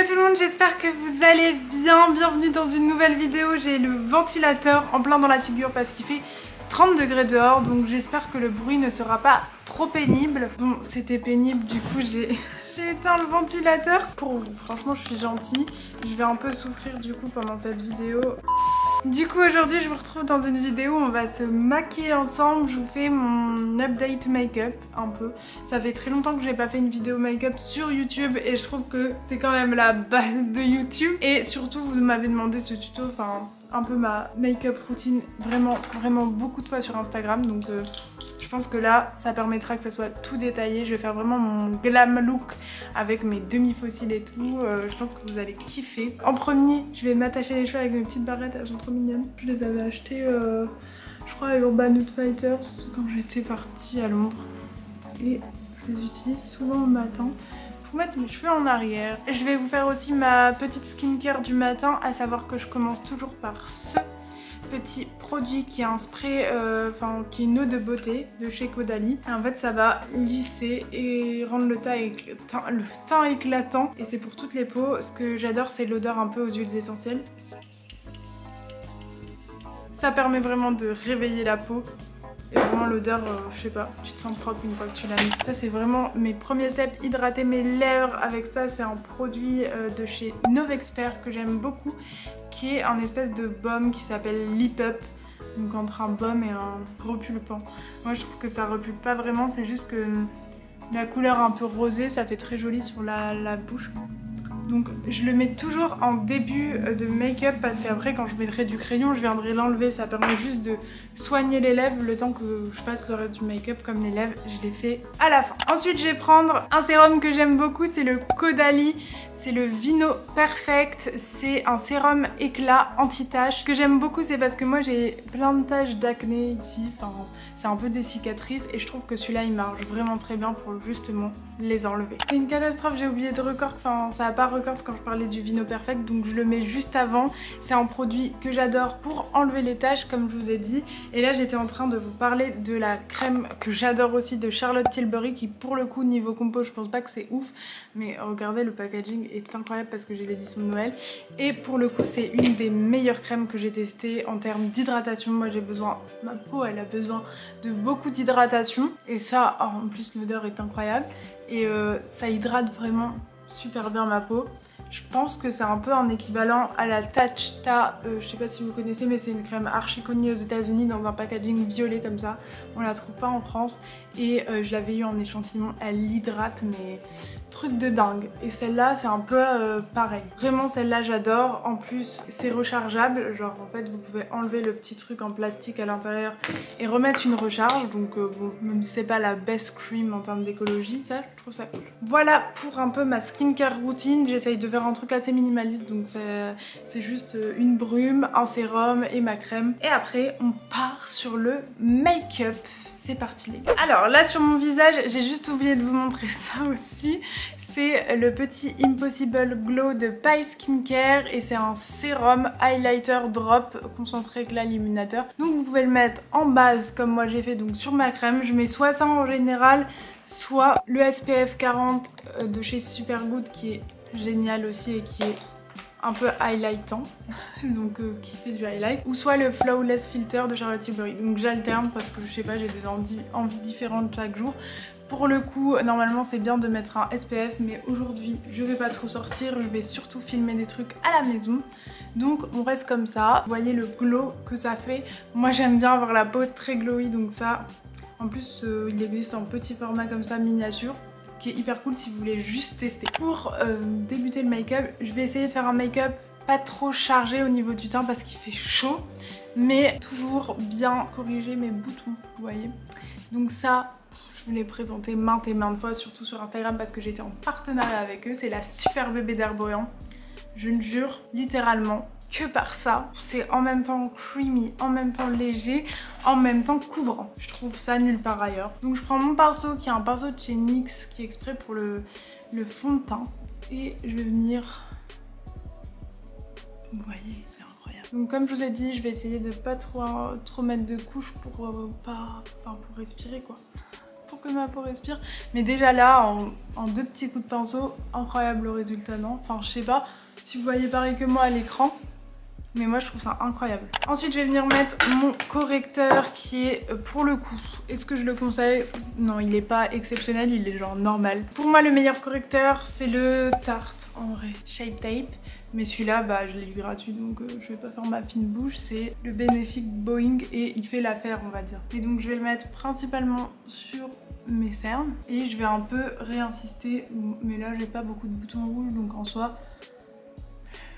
Hello tout le monde, j'espère que vous allez bien. Bienvenue dans une nouvelle vidéo. J'ai le ventilateur en plein dans la figure parce qu'il fait 30 degrés dehors, donc j'espère que le bruit ne sera pas trop pénible. Bon, c'était pénible, du coup j'ai éteint le ventilateur. Pour vous, franchement je suis gentille. Je vais un peu souffrir du coup pendant cette vidéo. Du coup aujourd'hui je vous retrouve dans une vidéo où on va se maquiller ensemble. Je vous fais mon update make-up un peu. Ça fait très longtemps que j'ai pas fait une vidéo make-up sur YouTube et je trouve que c'est quand même la base de YouTube. Et surtout vous m'avez demandé ce tuto, enfin un peu ma make-up routine vraiment beaucoup de fois sur Instagram. Donc je pense que là ça permettra que ça soit tout détaillé. Je vais faire vraiment mon glam look avec mes demi-fossiles et tout. Je pense que vous allez kiffer. En premier je vais m'attacher les cheveux avec mes petites barrettes, elles sont trop mignonnes. Je les avais achetées je crois à Urban Outfitters quand j'étais partie à Londres. Et je les utilise souvent le matin pour mettre mes cheveux en arrière. Je vais vous faire aussi ma petite skincare du matin, à savoir que je commence toujours par ce petit produit qui est un spray, qui est une eau de beauté de chez Caudalie. Et en fait ça va lisser et rendre le teint éclatant. Et c'est pour toutes les peaux. Ce que j'adore c'est l'odeur un peu aux huiles essentielles. Ça permet vraiment de réveiller la peau. Et vraiment l'odeur, je sais pas, tu te sens propre une fois que tu l'as mis. Ça c'est vraiment mes premiers steps, hydrater mes lèvres avec ça. C'est un produit de chez Novexpert que j'aime beaucoup, qui est un espèce de baume qui s'appelle Lip Up. Donc entre un baume et un repulpant. Moi je trouve que ça repulpe pas vraiment, c'est juste que la couleur un peu rosée, ça fait très joli sur la bouche. Donc je le mets toujours en début de make-up parce qu'après quand je mettrai du crayon je viendrai l'enlever. Ça permet juste de soigner les lèvres le temps que je fasse le reste du make-up. Comme les lèvres je les fais à la fin. Ensuite je vais prendre un sérum que j'aime beaucoup, c'est le Caudalie. C'est le Vino Perfect. C'est un sérum éclat anti-taches que j'aime beaucoup. C'est parce que moi j'ai plein de taches d'acné ici, enfin c'est un peu des cicatrices et je trouve que celui-là il marche vraiment très bien pour justement les enlever. C'est une catastrophe, j'ai oublié de record, enfin ça a pas record quand je parlais du Vino Perfect, donc je le mets juste avant. C'est un produit que j'adore pour enlever les taches comme je vous ai dit. Et là j'étais en train de vous parler de la crème que j'adore aussi de Charlotte Tilbury, qui pour le coup niveau compo je pense pas que c'est ouf, mais regardez le packaging est incroyable parce que j'ai l'édition de Noël. Et pour le coup c'est une des meilleures crèmes que j'ai testées en termes d'hydratation. Moi j'ai besoin, ma peau elle a besoin de beaucoup d'hydratation et ça en plus l'odeur est incroyable et ça hydrate vraiment super bien ma peau. Je pense que c'est un peu un équivalent à la Tatcha, je sais pas si vous connaissez mais c'est une crème archi connue aux États-Unis dans un packaging violet comme ça. On la trouve pas en France et je l'avais eu en échantillon, elle hydrate mais truc de dingue. Et celle-là c'est un peu pareil. Vraiment celle-là j'adore, en plus c'est rechargeable, genre en fait vous pouvez enlever le petit truc en plastique à l'intérieur et remettre une recharge, donc bon, même si c'est pas la best cream en termes d'écologie, ça je trouve ça cool. Voilà pour un peu ma skincare routine, j'essaye de faire un truc assez minimaliste, donc c'est juste une brume, un sérum et ma crème. Et après on part sur le make-up. C'est parti les gars. Alors là sur mon visage, j'ai juste oublié de vous montrer ça aussi. C'est le petit Impossible Glow de Pai Skincare et c'est un sérum highlighter drop concentré éclat illuminateur. Donc vous pouvez le mettre en base comme moi j'ai fait donc sur ma crème. Je mets soit ça en général, soit le SPF 40 de chez Supergood qui est génial aussi et qui est un peu highlightant, donc qui fait du highlight, ou soit le Flawless Filter de Charlotte Tilbury. Donc j'alterne parce que je sais pas, j'ai des envies différentes chaque jour. Pour le coup, normalement c'est bien de mettre un SPF, mais aujourd'hui je vais pas trop sortir, je vais surtout filmer des trucs à la maison. Donc on reste comme ça. Vous voyez le glow que ça fait. Moi j'aime bien avoir la peau très glowy, donc ça, en plus il existe en petit format comme ça, miniature, qui est hyper cool si vous voulez juste tester. Pour débuter le make-up, je vais essayer de faire un make-up pas trop chargé au niveau du teint parce qu'il fait chaud, mais toujours bien corriger mes boutons, vous voyez. Donc ça, je vous l'ai présenté maintes et maintes fois, surtout sur Instagram parce que j'étais en partenariat avec eux. C'est la Super Bébé d'Herborian. Je ne jure littéralement que par ça. C'est en même temps creamy, en même temps léger, en même temps couvrant. Je trouve ça nulle part ailleurs. Donc je prends mon pinceau qui est un pinceau de chez NYX qui est exprès pour le fond de teint. Et je vais venir... Vous voyez, c'est incroyable. Donc comme je vous ai dit, je vais essayer de pas trop mettre de couches pour pour respirer quoi. Pour que ma peau respire. Mais déjà là, en 2 petits coups de pinceau, incroyable le résultat, non? Enfin, je sais pas si vous voyez pareil que moi à l'écran. Mais moi je trouve ça incroyable. Ensuite je vais venir mettre mon correcteur qui est pour le coup. Est-ce que je le conseille? Non, il est pas exceptionnel, il est genre normal. Pour moi le meilleur correcteur c'est le Tarte en vrai Shape Tape. Mais celui-là bah je l'ai eu gratuit donc je vais pas faire ma fine bouche. C'est le Benefit Boing et il fait l'affaire on va dire. Et donc je vais le mettre principalement sur mes cernes. Et je vais un peu réinsister. Mais là j'ai pas beaucoup de boutons rouges donc en soi...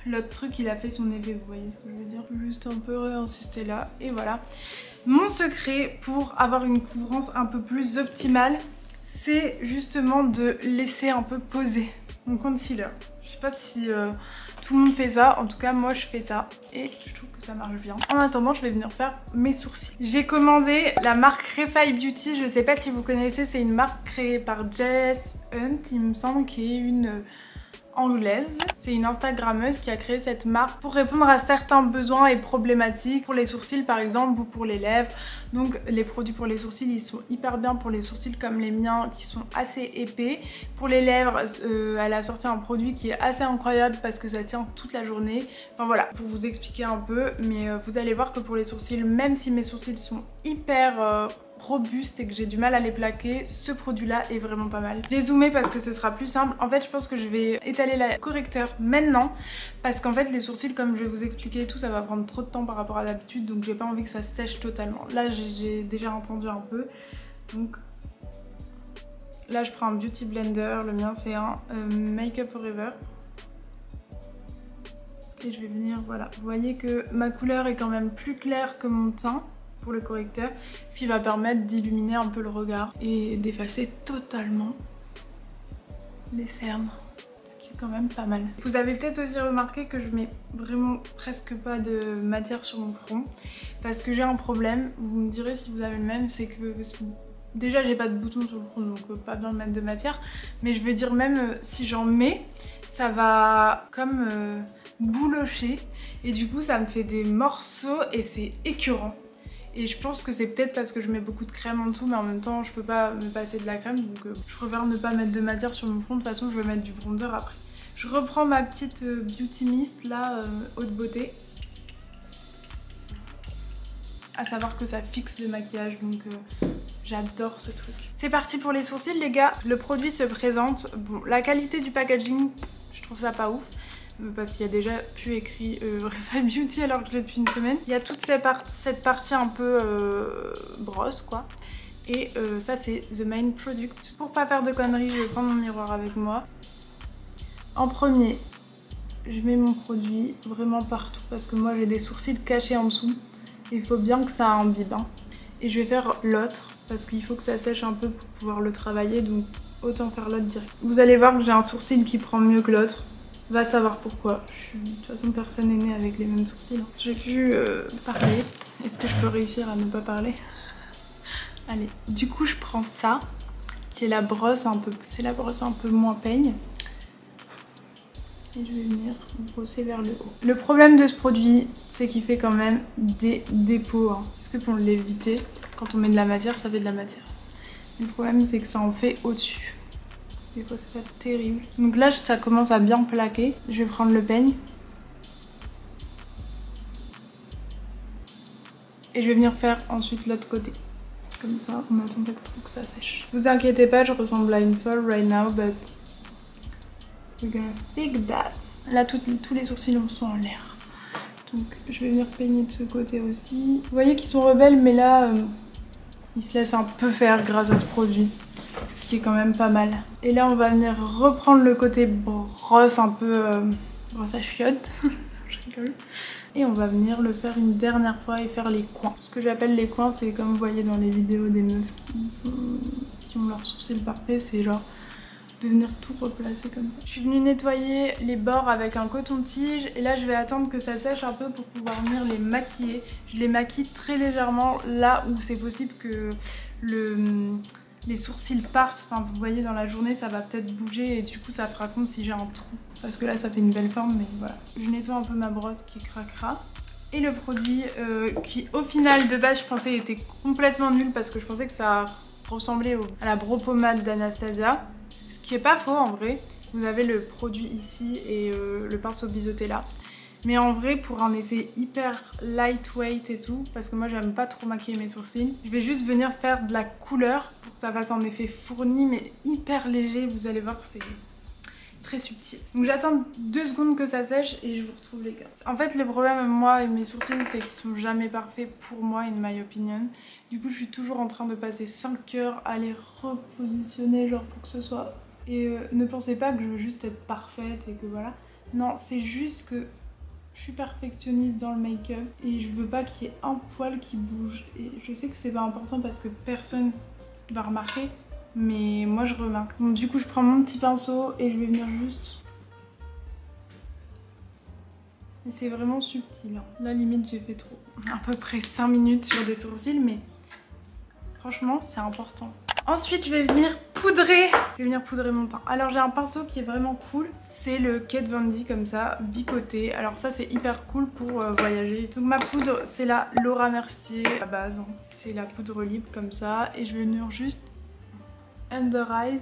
L'autre truc il a fait son effet, vous voyez ce que je veux dire? Juste un peu réinsister là et voilà. Mon secret pour avoir une couvrance un peu plus optimale, c'est justement de laisser un peu poser mon concealer. Je sais pas si tout le monde fait ça, en tout cas moi je fais ça et je trouve que ça marche bien. En attendant je vais venir faire mes sourcils. J'ai commandé la marque Refine Beauty, je sais pas si vous connaissez, c'est une marque créée par Jess Hunt il me semble, qui est une... anglaise. C'est une Instagrammeuse qui a créé cette marque pour répondre à certains besoins et problématiques pour les sourcils par exemple ou pour les lèvres. Donc les produits pour les sourcils ils sont hyper bien pour les sourcils comme les miens qui sont assez épais. Pour les lèvres elle a sorti un produit qui est assez incroyable parce que ça tient toute la journée. Enfin voilà, pour vous expliquer un peu, mais vous allez voir que pour les sourcils, même si mes sourcils sont hyper robuste et que j'ai du mal à les plaquer, ce produit là est vraiment pas mal. J'ai zoomé parce que ce sera plus simple. En fait je pense que je vais étaler le correcteur maintenant parce qu'en fait les sourcils comme je vais vous expliquer et tout ça va prendre trop de temps par rapport à d'habitude donc j'ai pas envie que ça sèche totalement. Là j'ai déjà entendu un peu donc là je prends un beauty blender, le mien c'est un Make Up Forever. Et je vais venir, voilà, vous voyez que ma couleur est quand même plus claire que mon teint pour le correcteur, ce qui va permettre d'illuminer un peu le regard et d'effacer totalement les cernes, ce qui est quand même pas mal. Vous avez peut-être aussi remarqué que je mets vraiment presque pas de matière sur mon front parce que j'ai un problème, vous me direz si vous avez le même, c'est que déjà j'ai pas de boutons sur le front donc pas besoin de mettre de matière, mais je veux dire même si j'en mets, ça va comme boulocher et du coup ça me fait des morceaux et c'est écœurant. Et je pense que c'est peut-être parce que je mets beaucoup de crème en dessous mais en même temps je peux pas me passer de la crème donc je préfère ne pas mettre de matière sur mon front. De toute façon je vais mettre du bronzer après. Je reprends ma petite Beauty Mist là, haute beauté. À savoir que ça fixe le maquillage donc j'adore ce truc. C'est parti pour les sourcils les gars. Le produit se présente. Bon, la qualité du packaging je trouve ça pas ouf. Parce qu'il y a déjà pu écrit Refine Beauty alors que je l'ai depuis une semaine. Il y a toute cette partie un peu brosse quoi. Et ça c'est The Main Product. Pour pas faire de conneries, je vais prendre mon miroir avec moi. En premier, je mets mon produit vraiment partout parce que moi j'ai des sourcils cachés en dessous. Il faut bien que ça imbibe. Hein. Et je vais faire l'autre parce qu'il faut que ça sèche un peu pour pouvoir le travailler. Donc autant faire l'autre direct. Vous allez voir que j'ai un sourcil qui prend mieux que l'autre. Va savoir pourquoi. De toute façon personne n'est né avec les mêmes sourcils. Hein. J'ai pu parler. Est-ce que je peux réussir à ne pas parler? Allez. Du coup je prends ça, qui est la brosse un peu. C'est la brosse un peu moins peigne. Et je vais venir brosser vers le haut. Le problème de ce produit, c'est qu'il fait quand même des dépôts. Hein. Parce que pour l'éviter, quand on met de la matière, ça fait de la matière. Le problème c'est que ça en fait au-dessus. Des fois c'est pas terrible. Donc là ça commence à bien plaquer. Je vais prendre le peigne. Et je vais venir faire ensuite l'autre côté. Comme ça on attend pas trop que ça sèche. Vous inquiétez pas, je ressemble à une folle right now, but we're gonna fix that. Là tous les sourcils sont en l'air. Donc je vais venir peigner de ce côté aussi. Vous voyez qu'ils sont rebelles mais là ils se laissent un peu faire grâce à ce produit. Ce qui est quand même pas mal. Et là on va venir reprendre le côté brosse un peu brosse à chiottes. Je rigole. Et on va venir le faire une dernière fois et faire les coins. Ce que j'appelle les coins, c'est comme vous voyez dans les vidéos des meufs qui ont leurs sourcils parfaits, c'est genre de venir tout replacer comme ça. Je suis venue nettoyer les bords avec un coton-tige et là je vais attendre que ça sèche un peu pour pouvoir venir les maquiller. Je les maquille très légèrement là où c'est possible que les sourcils partent. Enfin vous voyez dans la journée ça va peut-être bouger et du coup ça fera comme si j'ai un trou. Parce que là ça fait une belle forme mais voilà. Je nettoie un peu ma brosse qui craquera. Et le produit qui au final de base je pensais était complètement nul parce que je pensais que ça ressembler à la Brow Pommade d'Anastasia. Ce qui est pas faux en vrai. Vous avez le produit ici et le pinceau biseauté là. Mais en vrai, pour un effet hyper lightweight et tout, parce que moi j'aime pas trop maquiller mes sourcils, je vais juste venir faire de la couleur pour que ça fasse un effet fourni mais hyper léger. Vous allez voir, c'est très subtil. Donc j'attends 2 secondes que ça sèche et je vous retrouve les gars. En fait le problème moi et mes sourcils c'est qu'ils sont jamais parfaits pour moi in my opinion. Du coup je suis toujours en train de passer 5 heures à les repositionner genre pour que ce soit... Et ne pensez pas que je veux juste être parfaite et que voilà. Non, c'est juste que je suis perfectionniste dans le make-up et je veux pas qu'il y ait un poil qui bouge. Et je sais que c'est pas important parce que personne va remarquer, mais moi je remarque. Donc du coup je prends mon petit pinceau et je vais venir juste... Et c'est vraiment subtil. Hein. Là limite j'ai fait trop. À peu près 5 minutes sur des sourcils, mais franchement c'est important. Ensuite je vais venir poudrer. Je vais venir poudrer mon teint. Alors j'ai un pinceau qui est vraiment cool. C'est le Kat Von D comme ça, bicoté. Alors ça c'est hyper cool pour voyager. Donc ma poudre c'est la Laura Mercier à base. Hein. C'est la poudre libre comme ça. Et je vais venir juste under eyes.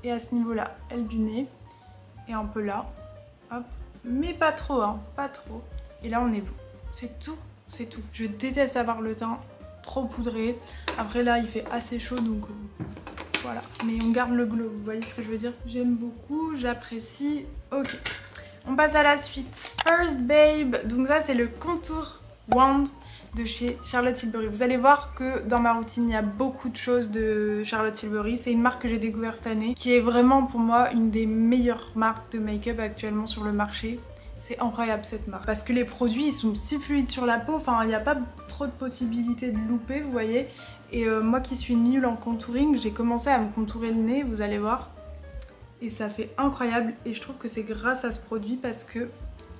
Et à ce niveau là, aile du nez. Et un peu là. Hop. Mais pas trop hein, pas trop. Et là on est bon. C'est tout, c'est tout. Je déteste avoir le teint trop poudré. Après là il fait assez chaud donc voilà. Mais on garde le glow, vous voyez ce que je veux dire? J'aime beaucoup, j'apprécie. Ok. On passe à la suite. First Babe. Donc ça c'est le contour wand de chez Charlotte Tilbury. Vous allez voir que dans ma routine il y a beaucoup de choses de Charlotte Tilbury. C'est une marque que j'ai découverte cette année qui est vraiment pour moi une des meilleures marques de make-up actuellement sur le marché. C'est incroyable cette marque. Parce que les produits ils sont si fluides sur la peau, enfin il n'y a pas trop de possibilités de louper, vous voyez. Et moi qui suis nulle en contouring, j'ai commencé à me contourer le nez, vous allez voir. Et ça fait incroyable. Et je trouve que c'est grâce à ce produit parce que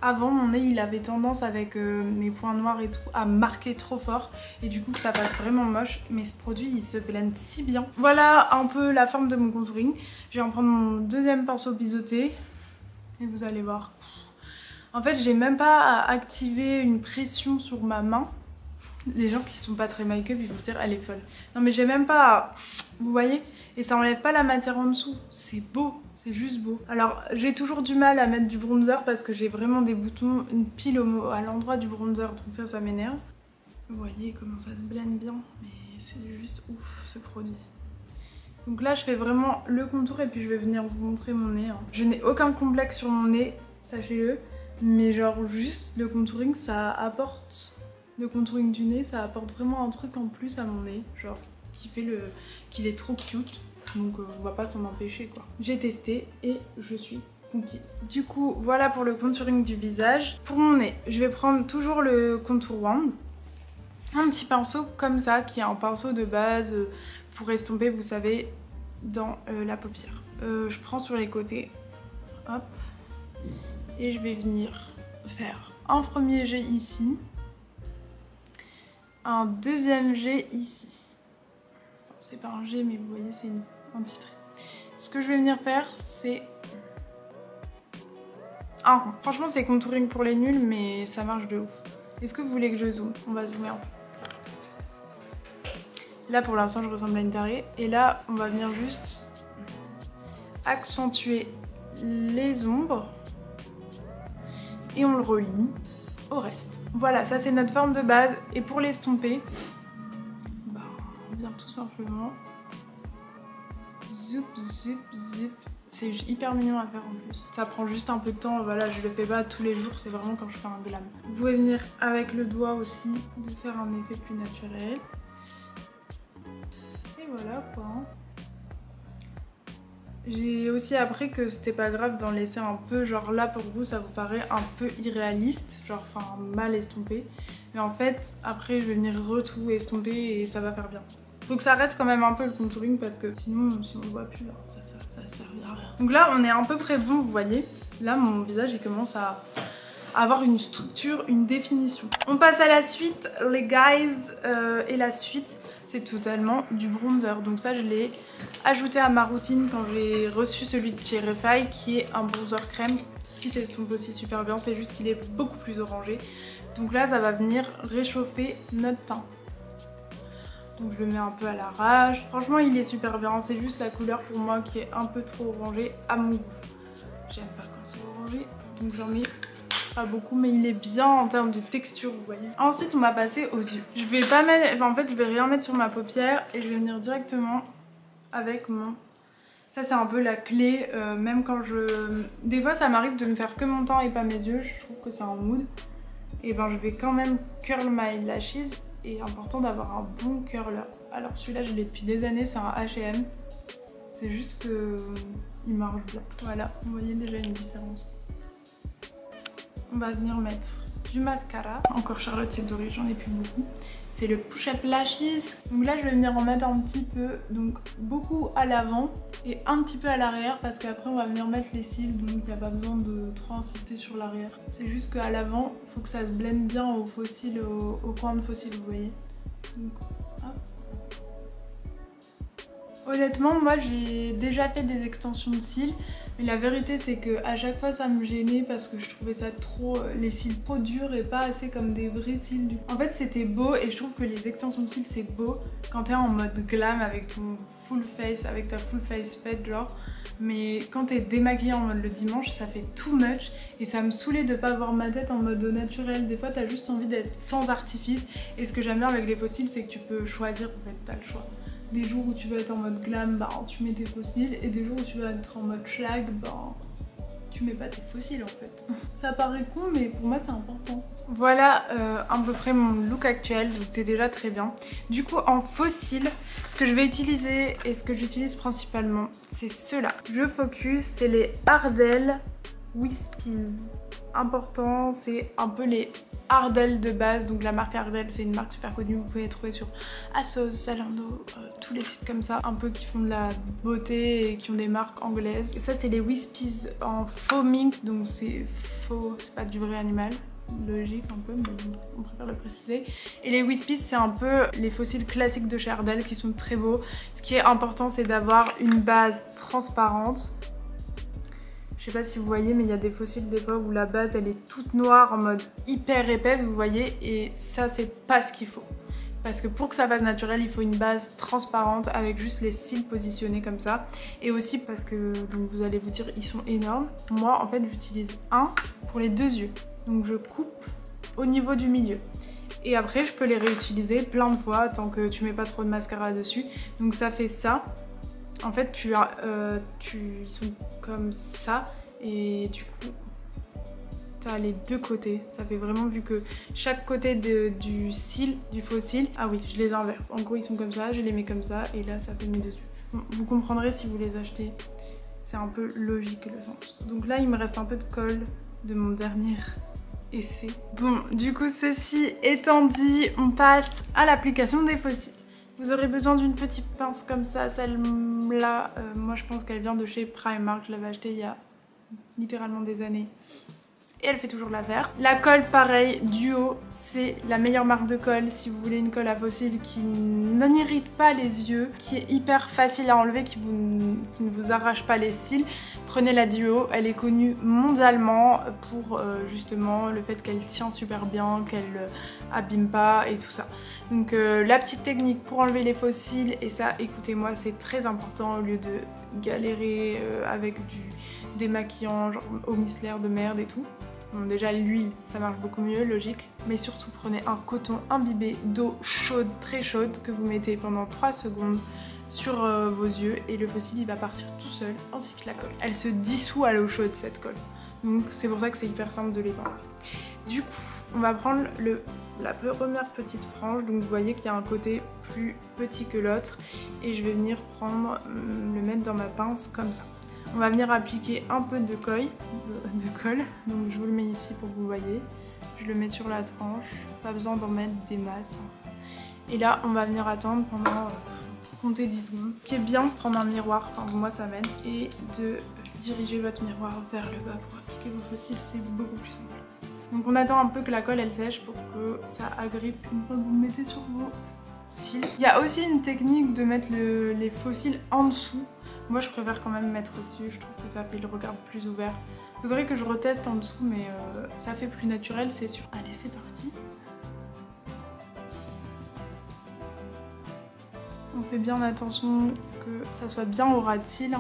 avant mon nez il avait tendance avec mes points noirs et tout à marquer trop fort. Et du coup ça passe vraiment moche. Mais ce produit il se blende si bien. Voilà un peu la forme de mon contouring. Je vais en prendre mon deuxième pinceau biseauté. Et vous allez voir. En fait, j'ai même pas à activer une pression sur ma main. Les gens qui sont pas très make-up, ils vont se dire elle est folle. Non mais j'ai même pas à... Vous voyez? Et ça enlève pas la matière en dessous. C'est beau, c'est juste beau. Alors j'ai toujours du mal à mettre du bronzer parce que j'ai vraiment des boutons, une pile à l'endroit du bronzer. Donc ça m'énerve. Vous voyez comment ça se blende bien. Mais c'est juste ouf ce produit. Donc là je fais vraiment le contour et puis je vais venir vous montrer mon nez. Hein. Je n'ai aucun complexe sur mon nez, sachez-le. Mais genre juste le contouring ça apporte, le contouring du nez ça apporte vraiment un truc en plus à mon nez, genre qui fait qu'il est trop cute, donc on va pas s'en empêcher quoi. J'ai testé et je suis conquise. Du coup voilà pour le contouring du visage. Pour mon nez, je vais prendre toujours le contour wand, un petit pinceau comme ça qui est un pinceau de base pour estomper vous savez dans la paupière. Je prends sur les côtés, hop. Et je vais venir faire un premier jet ici, un deuxième jet ici. Enfin, c'est pas un jet mais vous voyez c'est un petit trait. Ce que je vais venir faire c'est un rond. Franchement c'est contouring pour les nuls mais ça marche de ouf. Est-ce que vous voulez que je zoome? On va zoomer un peu. Là pour l'instant je ressemble à une tarée. Et là on va venir juste accentuer les ombres. Et on le relie au reste. Voilà, ça c'est notre forme de base. Et pour l'estomper, bah, on vient tout simplement zoup, zoup, zoup. C'est hyper mignon à faire en plus. Ça prend juste un peu de temps, voilà, je le fais pas tous les jours, c'est vraiment quand je fais un glam. Vous pouvez venir avec le doigt aussi, de faire un effet plus naturel. Et voilà quoi. J'ai aussi appris que c'était pas grave d'en laisser un peu, genre là pour vous ça vous paraît un peu irréaliste, genre enfin mal estompé. Mais en fait après je vais venir tout estomper et ça va faire bien. Faut que ça reste quand même un peu le contouring parce que sinon si on le voit plus là, ça servira à rien. Donc là on est à peu près bon vous voyez. Là mon visage il commence à avoir une structure, une définition. On passe à la suite les guys et la suite c'est totalement du bronzer. Donc ça je l'ai ajouté à ma routine quand j'ai reçu celui de chez Refy qui est un bronzer crème qui s'estompe aussi super bien. C'est juste qu'il est beaucoup plus orangé. Donc là ça va venir réchauffer notre teint. Donc je le mets un peu à l'arrache. Franchement il est super bien, c'est juste la couleur pour moi qui est un peu trop orangée à mon goût. J'aime pas quand c'est orangé, donc j'en mets pas beaucoup, mais il est bien en termes de texture, vous voyez. Ensuite on va passer aux yeux. Je vais pas mettre, enfin, en fait je vais rien mettre sur ma paupière et je vais venir directement avec mon... Ça c'est un peu la clé, même quand je... Des fois ça m'arrive de me faire que mon teint et pas mes yeux, je trouve que c'est un mood. Et ben je vais quand même curl my lashes et important d'avoir un bon curler. Alors celui-là je l'ai depuis des années, c'est un H&M. C'est juste que il marche bien. Voilà, vous voyez déjà une différence. On va venir mettre du mascara. Encore Charlotte Tilbury, j'en ai plus beaucoup. C'est le Push Up Lashes. Donc là je vais venir en mettre un petit peu, donc beaucoup à l'avant et un petit peu à l'arrière parce qu'après on va venir mettre les cils, donc il n'y a pas besoin de trop insister sur l'arrière. C'est juste qu'à l'avant, il faut que ça se blende bien au faux cils, au coin de faux cils, vous voyez. Donc, hop. Honnêtement, moi j'ai déjà fait des extensions de cils, mais la vérité c'est que à chaque fois ça me gênait parce que je trouvais ça trop, les cils trop durs et pas assez comme des vrais cils. En fait c'était beau et je trouve que les extensions de cils c'est beau quand t'es en mode glam avec ton full face, avec ta full face faite genre. Mais quand t'es démaquillée en mode le dimanche, ça fait too much et ça me saoulait de pas voir ma tête en mode naturel. Des fois t'as juste envie d'être sans artifice et ce que j'aime bien avec les faux cils c'est que tu peux choisir, en fait t'as le choix. Des jours où tu vas être en mode glam, bah tu mets tes faux cils et des jours où tu vas être en mode schlag, bah tu mets pas tes faux cils en fait. Ça paraît con mais pour moi c'est important. Voilà à peu près mon look actuel, donc c'est déjà très bien. Du coup en faux cils, ce que je vais utiliser et ce que j'utilise principalement, c'est ceux-là. Je focus, c'est les Ardell Wispies. Important, c'est un peu les Ardell de base, donc la marque Ardell c'est une marque super connue, vous pouvez les trouver sur ASOS, Zalando, tous les sites comme ça, un peu qui font de la beauté et qui ont des marques anglaises. Et ça c'est les Wispies en faux mink, donc c'est faux, c'est pas du vrai animal. Logique un peu, mais on préfère le préciser. Et les Wispies c'est un peu les faux cils classiques de chez Ardell qui sont très beaux. Ce qui est important c'est d'avoir une base transparente. Je sais pas si vous voyez mais il y a des faux cils des fois où la base elle est toute noire en mode hyper épaisse, vous voyez, et ça c'est pas ce qu'il faut. Parce que pour que ça fasse naturel, il faut une base transparente avec juste les cils positionnés comme ça. Et aussi parce que, donc vous allez vous dire, ils sont énormes. Moi en fait j'utilise un pour les deux yeux. Donc je coupe au niveau du milieu. Et après je peux les réutiliser plein de fois tant que tu mets pas trop de mascara dessus. Donc ça fait ça. En fait tu sont comme ça et du coup tu as les deux côtés. Ça fait vraiment, vu que chaque côté du cil, du faux cil, ah oui je les inverse. En gros ils sont comme ça, je les mets comme ça et là ça fait mes deux yeux. Bon, vous comprendrez si vous les achetez. C'est un peu logique le sens. Donc là il me reste un peu de colle de mon dernier essai. Bon du coup ceci étant dit, on passe à l'application des faux cils. Vous aurez besoin d'une petite pince comme ça, celle-là, moi je pense qu'elle vient de chez Primark, je l'avais achetée il y a littéralement des années. Et elle fait toujours l'affaire. La colle pareil, Duo, c'est la meilleure marque de colle si vous voulez une colle à faux cils qui n'irrite pas les yeux, qui est hyper facile à enlever, qui ne vous arrache pas les cils. Prenez la Duo, elle est connue mondialement pour justement le fait qu'elle tient super bien, qu'elle abîme pas et tout ça. Donc la petite technique pour enlever les faux cils, et ça écoutez-moi c'est très important au lieu de galérer avec du démaquillant genre eau micellaire de merde et tout. Bon, déjà l'huile ça marche beaucoup mieux, logique, mais surtout prenez un coton imbibé d'eau chaude, très chaude, que vous mettez pendant 3 secondes sur vos yeux et le faux cil il va partir tout seul, ainsi que la colle. Elle se dissout à l'eau chaude cette colle, donc c'est pour ça que c'est hyper simple de les enlever. Du coup on va prendre la première petite frange, donc vous voyez qu'il y a un côté plus petit que l'autre et je vais venir prendre, le mettre dans ma pince comme ça. On va venir appliquer un peu de colle, donc je vous le mets ici pour que vous voyez. Je le mets sur la tranche, pas besoin d'en mettre des masses. Et là on va venir attendre pendant, compter 10 secondes. Ce qui est bien, prendre un miroir, enfin moi ça m'aide, et de diriger votre miroir vers le bas pour appliquer vos faux cils, c'est beaucoup plus simple. Donc on attend un peu que la colle elle sèche pour que ça agrippe une fois que vous le mettez sur vos cils. Il y a aussi une technique de mettre les faux cils en dessous. Moi je préfère quand même mettre au-dessus, je trouve que ça fait le regard plus ouvert. Faudrait que je reteste en dessous mais ça fait plus naturel c'est sûr. Allez c'est parti. On fait bien attention que ça soit bien au ras de cils.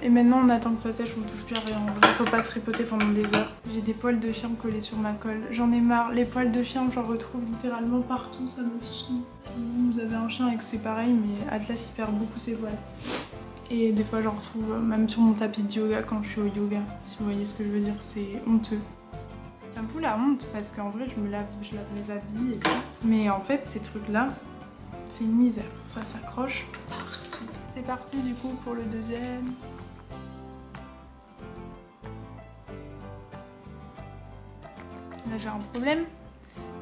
Et maintenant on attend que ça sèche, on touche plus à rien. En vrai, faut pas tripoter pendant des heures. J'ai des poils de chien collés sur ma colle. J'en ai marre. Les poils de chien, j'en retrouve littéralement partout, ça me saoule. Si vous avez un chien et que c'est pareil, mais Atlas il perd beaucoup ses poils. Et des fois j'en retrouve même sur mon tapis de yoga quand je suis au yoga. Si vous voyez ce que je veux dire, c'est honteux. Ça me fout la honte parce qu'en vrai je lave mes habits et tout. Mais en fait ces trucs là, c'est une misère. Ça s'accroche partout. C'est parti du coup pour le deuxième. Là j'ai un problème,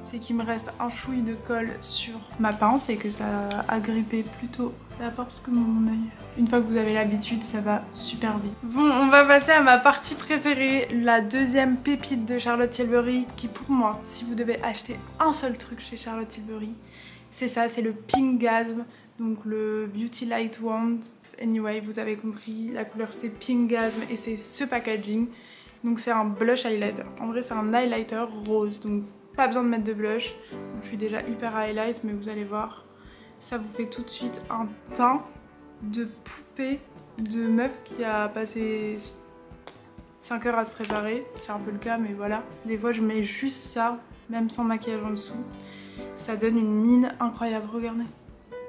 c'est qu'il me reste un chouille de colle sur ma pince et que ça a grippé plutôt la pince que mon œil. Une fois que vous avez l'habitude, ça va super vite. Bon, on va passer à ma partie préférée, la deuxième pépite de Charlotte Tilbury, qui pour moi, si vous devez acheter un seul truc chez Charlotte Tilbury, c'est ça, c'est le Pinkgasm, donc le Beauty Light Wand. Anyway, vous avez compris, la couleur c'est Pinkgasm et c'est ce packaging. Donc c'est un blush highlighter. En vrai c'est un highlighter rose, donc pas besoin de mettre de blush. Donc, je suis déjà hyper highlight, mais vous allez voir, ça vous fait tout de suite un teint de poupée de meuf qui a passé 5 heures à se préparer. C'est un peu le cas, mais voilà. Des fois je mets juste ça, même sans maquillage en dessous. Ça donne une mine incroyable, regardez.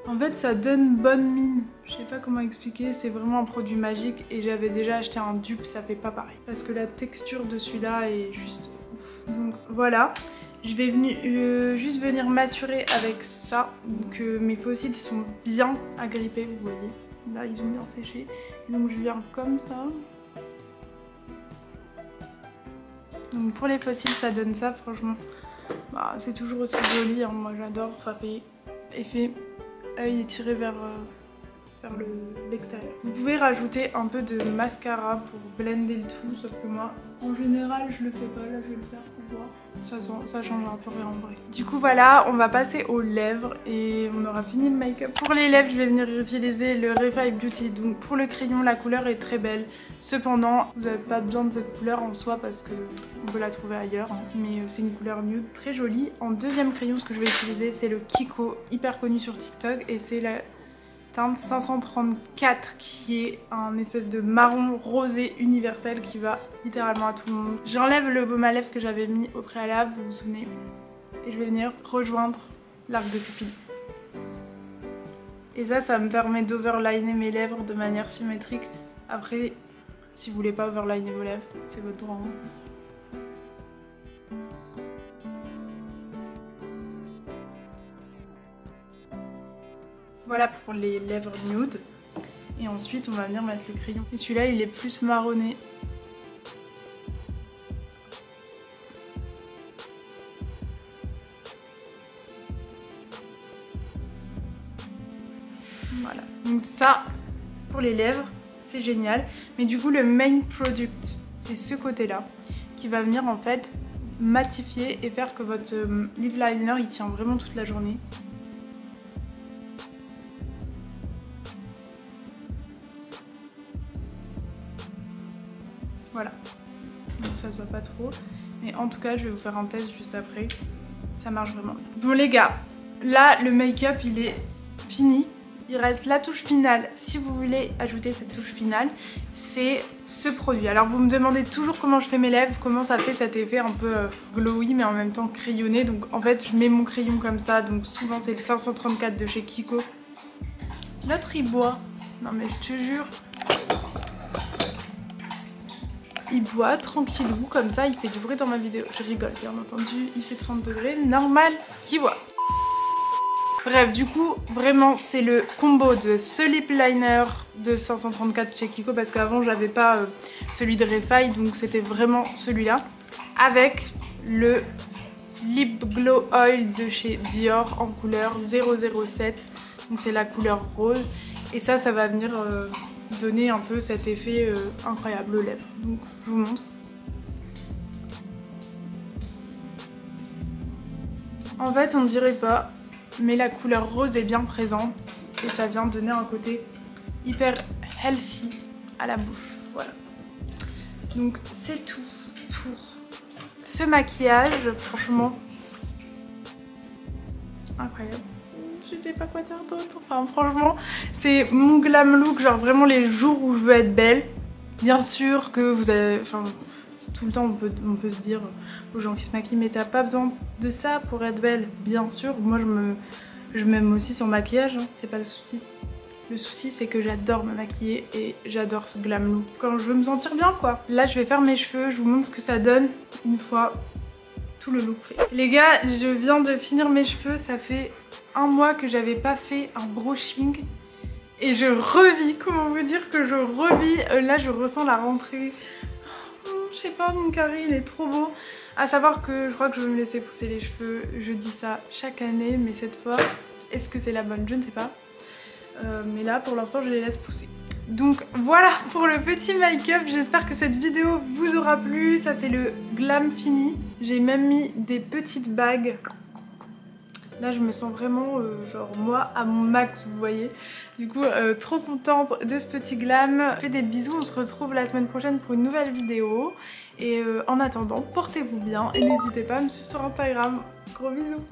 En fait ça donne bonne mine, je sais pas comment expliquer, c'est vraiment un produit magique et j'avais déjà acheté un dupe, ça fait pas pareil. Parce que la texture de celui-là est juste ouf. Donc voilà, je vais juste venir m'assurer avec ça que mes faux cils sont bien agrippés, vous voyez. Là ils ont bien séché, donc je viens comme ça. Donc pour les faux cils ça donne ça franchement, bah, c'est toujours aussi joli, hein. Moi j'adore, ça fait effet œil étiré vers l'extérieur. Vous pouvez rajouter un peu de mascara pour blender le tout, sauf que moi, en général, je le fais pas. Là, je vais le faire pour voir. Ça change un peu rien en vrai. Du coup, voilà, on va passer aux lèvres et on aura fini le make-up. Pour les lèvres, je vais venir utiliser le Refi Beauty. Donc pour le crayon, la couleur est très belle. Cependant, vous n'avez pas besoin de cette couleur en soi parce que on peut la trouver ailleurs. Hein. Mais c'est une couleur nude très jolie. En deuxième crayon, ce que je vais utiliser, c'est le Kiko, hyper connu sur TikTok. Et c'est la teinte 534 qui est un espèce de marron rosé universel qui va littéralement à tout le monde. J'enlève le baume à lèvres que j'avais mis au préalable, vous vous souvenez. Et je vais venir rejoindre l'arc de pupille. Et ça me permet d'overliner mes lèvres de manière symétrique. Après, si vous voulez pas overliner vos lèvres, c'est votre droit. Hein. Voilà pour les lèvres nude. Et ensuite, on va venir mettre le crayon. Et celui-là, il est plus marronné. Voilà. Donc ça, pour les lèvres, c'est génial. Mais du coup, le main product, c'est ce côté-là, qui va venir en fait matifier et faire que votre lip liner, il tient vraiment toute la journée. Voilà, donc ça se voit pas trop, mais en tout cas je vais vous faire un test juste après, ça marche vraiment. Bon les gars, là le make-up il est fini, il reste la touche finale. Si vous voulez ajouter cette touche finale, c'est ce produit. Alors vous me demandez toujours comment je fais mes lèvres, comment ça fait cet effet un peu glowy mais en même temps crayonné. Donc en fait je mets mon crayon comme ça, donc souvent c'est le 534 de chez Kiko. L'autre il boit, non mais je te jure. Il boit tranquillou, comme ça, il fait du bruit dans ma vidéo. Je rigole, bien entendu, il fait 30 degrés, normal qu'il boit. Bref, du coup, vraiment, c'est le combo de ce lip liner de 534 chez Kiko, parce qu'avant, j'avais pas celui de Refi, donc c'était vraiment celui-là, avec le Lip Glow Oil de chez Dior en couleur 007, donc c'est la couleur rose, et ça va venir... donner un peu cet effet incroyable aux lèvres. Donc je vous montre. En fait on ne dirait pas, mais la couleur rose est bien présente et ça vient donner un côté hyper healthy à la bouche. Voilà. Donc c'est tout pour ce maquillage, franchement incroyable. sais pas quoi dire d'autre. Enfin franchement, c'est mon glam look, genre vraiment les jours où je veux être belle. Bien sûr que vous avez... Enfin, tout le temps on peut se dire aux gens qui se maquillent, mais t'as pas besoin de ça pour être belle. Bien sûr, moi je m'aime aussi sur le maquillage, hein, c'est pas le souci. Le souci c'est que j'adore me maquiller et j'adore ce glam look quand je veux me sentir bien quoi. Là je vais faire mes cheveux, je vous montre ce que ça donne une fois tout le look fait. Les gars, je viens de finir mes cheveux, ça fait un mois que j'avais pas fait un brushing et je revis, comment vous dire que je revis, là je ressens la rentrée. Je sais pas, mon carré il est trop beau. À savoir que je crois que je vais me laisser pousser les cheveux, je dis ça chaque année, mais cette fois, est-ce que c'est la bonne? Je ne sais pas. Mais là pour l'instant je les laisse pousser. Donc voilà pour le petit make-up, j'espère que cette vidéo vous aura plu. Ça c'est le glam fini. J'ai même mis des petites bagues. Là je me sens vraiment genre moi à mon max, vous voyez. Du coup trop contente de ce petit glam. Je fais des bisous, on se retrouve la semaine prochaine pour une nouvelle vidéo. Et en attendant, portez-vous bien et n'hésitez pas à me suivre sur Instagram. Gros bisous.